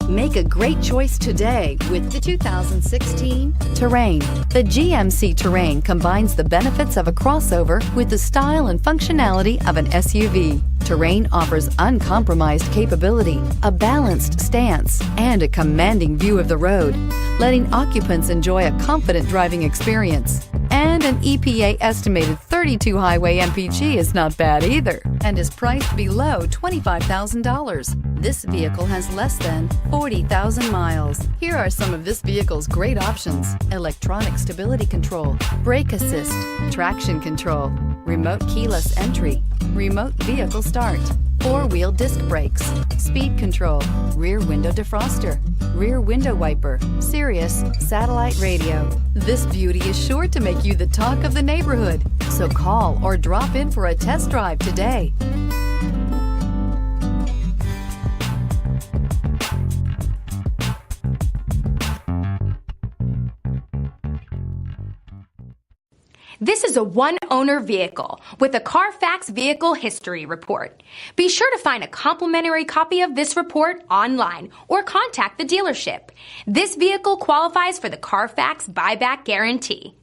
Make a great choice today with the 2016 Terrain. The GMC Terrain combines the benefits of a crossover with the style and functionality of an SUV. Terrain offers uncompromised capability, a balanced stance, and a commanding view of the road, letting occupants enjoy a confident driving experience. And an EPA estimated 32 highway MPG is not bad either, and is priced below $25,000. This vehicle has less than 40,000 miles. Here are some of this vehicle's great options: electronic stability control, brake assist, traction control, remote keyless entry, remote vehicle start, four-wheel disc brakes, speed control, rear window defroster, rear window wiper, Sirius satellite radio. This beauty is sure to make you the talk of the neighborhood. So call or drop in for a test drive today. This is a one-owner vehicle with a Carfax Vehicle History Report. Be sure to find a complimentary copy of this report online or contact the dealership. This vehicle qualifies for the Carfax Buyback Guarantee.